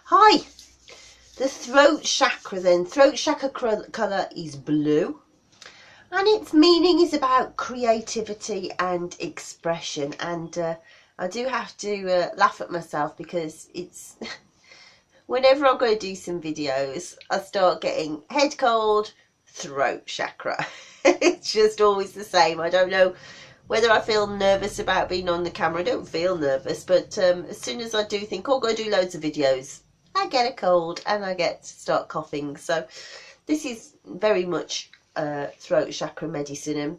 Hi, the throat chakra then. Throat chakra colour is blue. And its meaning is about creativity and expression. And I do have to laugh at myself because it's... whenever I'm going to do some videos, I start getting head cold, throat chakra. It's just always the same. I don't know whether I feel nervous about being on the camera. I don't feel nervous, but as soon as I do think, oh, I'm going to do loads of videos, I get a cold and I get to start coughing. So this is very much throat chakra medicine, and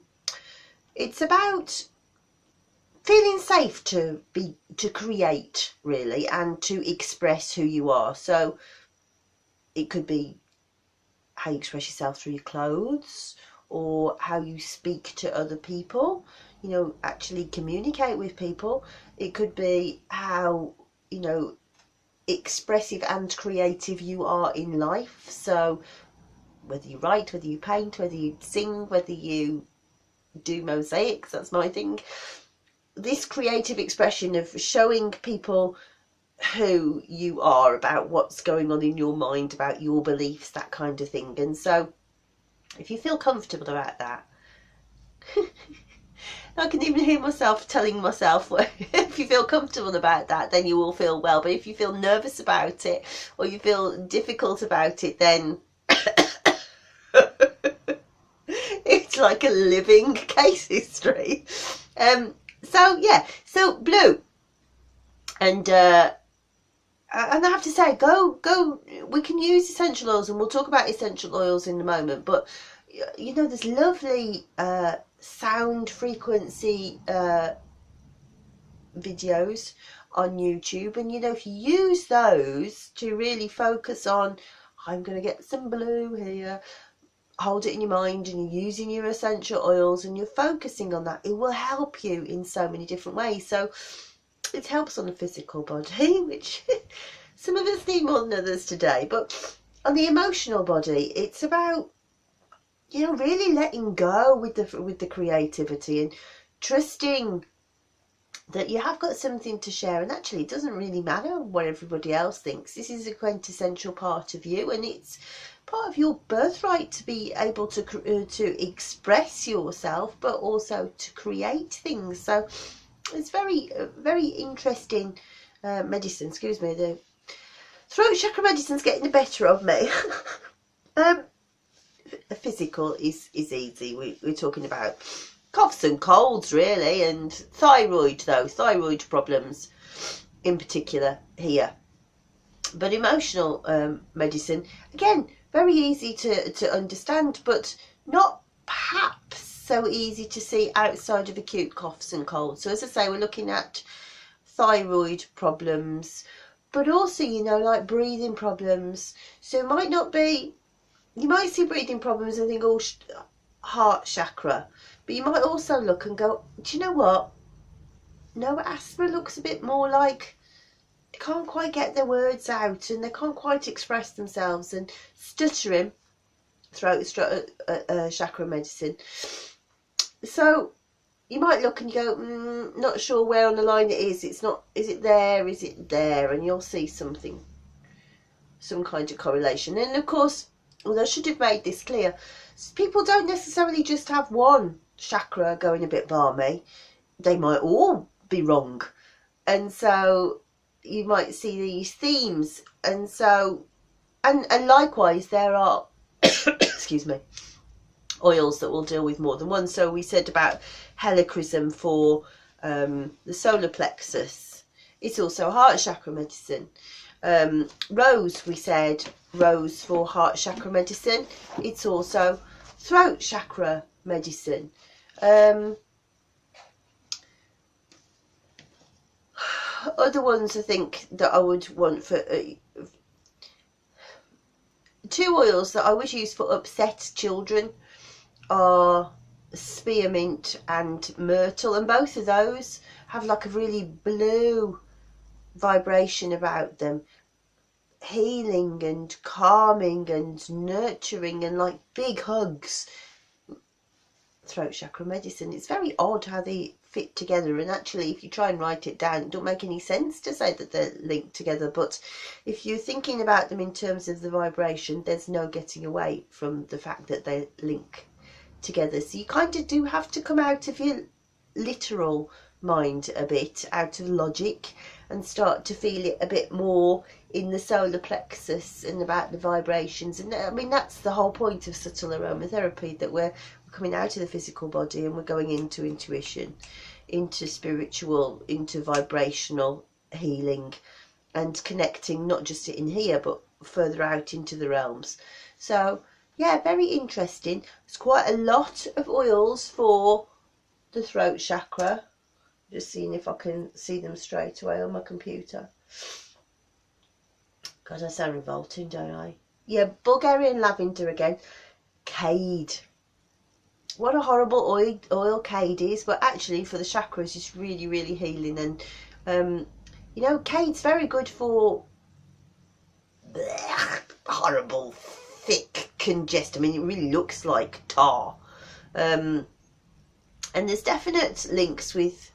it's about feeling safe to create, really, and to express who you are. So it could be how you express yourself through your clothes, or how you speak to other people, you know, actually communicate with people. It could be how, you know, expressive and creative you are in life. So whether you write, whether you paint, whether you sing, whether you do mosaics, that's my thing. This creative expression of showing people who you are, about what's going on in your mind, about your beliefs, that kind of thing. And so if you feel comfortable about that, I can even hear myself telling myself, if you feel comfortable about that, then you will feel well. But if you feel nervous about it, or you feel difficult about it, then it's like a living case history. So yeah, so blue, and I have to say, go. We can use essential oils, and we'll talk about essential oils in a moment. But you know, there's lovely sound frequency videos on YouTube, and you know, if you use those to really focus on, I'm going to get some blue here, hold it in your mind, and you're using your essential oils and you're focusing on that, it will help you in so many different ways. So it helps on the physical body, which some of us need more than others today, but on the emotional body, it's about, you know, really letting go with the creativity and trusting that you have got something to share. And actually, it doesn't really matter what everybody else thinks. This is a quintessential part of you, and it's part of your birthright to be able to express yourself, but also to create things. So it's very interesting medicine. Excuse me, the throat chakra medicine's getting the better of me. Physical is easy. We're talking about coughs and colds, really, and thyroid problems in particular here. But emotional medicine, again, very easy to understand, but not perhaps so easy to see outside of acute coughs and colds. So as I say, we're looking at thyroid problems, but also, you know, like breathing problems. So it might not be, you might see breathing problems and think, oh, heart chakra, but you might also look and go, do you know what? No, asthma looks a bit more like they can't quite get their words out and they can't quite express themselves, and stuttering, throat chakra medicine. So you might look and you go, not sure where on the line it is. It's not, is it there? Is it there? And you'll see something, some kind of correlation. And of course, although I should have made this clear, people don't necessarily just have one chakra going a bit balmy. They might all be wrong. And so you might see these themes. And so, and likewise, there are, excuse me, oils that will deal with more than one. So we said about helichrysum for the solar plexus. It's also heart chakra medicine. Rose, we said, rose for heart chakra medicine. It's also throat chakra medicine. Other ones I think that I would want for two oils that I would use for upset children are spearmint and myrtle, and both of those have like a really blue vibration about them, healing and calming and nurturing, and like big hugs. Throat chakra medicine, it's very odd how they fit together, and actually if you try and write it down, it don't make any sense to say that they're linked together. But if you're thinking about them in terms of the vibration, there's no getting away from the fact that they link together. So you kind of do have to come out of your literal mind a bit, out of logic, and start to feel it a bit more in the solar plexus and about the vibrations. And I mean, that's the whole point of subtle aromatherapy, that we're coming out of the physical body and we're going into intuition, into spiritual, into vibrational healing, and connecting not just in here but further out into the realms. So yeah, very interesting. There's quite a lot of oils for the throat chakra. Just seeing if I can see them straight away on my computer. God, I sound revolting, don't I? Yeah, Bulgarian lavender again. Cade. What a horrible oil cade is, but actually for the chakras it's really, really healing. And you know, cade's very good for horrible, thick congest. I mean, it really looks like tar. And there's definite links with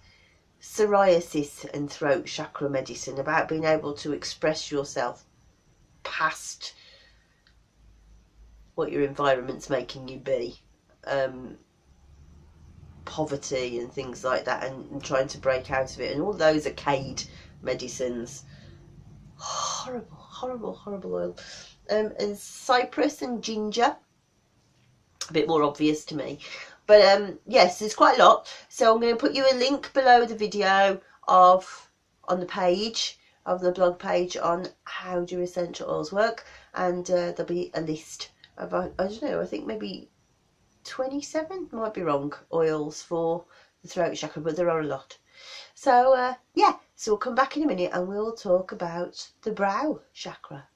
psoriasis and throat chakra medicine, about being able to express yourself past what your environment's making you be, poverty and things like that, and trying to break out of it. And all those are cade medicines. Horrible, horrible, horrible oil. And cypress and ginger, a bit more obvious to me. But yes, there's quite a lot. So I'm going to put you a link below the video on the page of the blog page on how do essential oils work, and there'll be a list of, I don't know, I think maybe 27, might be wrong, oils for the throat chakra, but there are a lot. So yeah, so we'll come back in a minute and we'll talk about the brow chakra.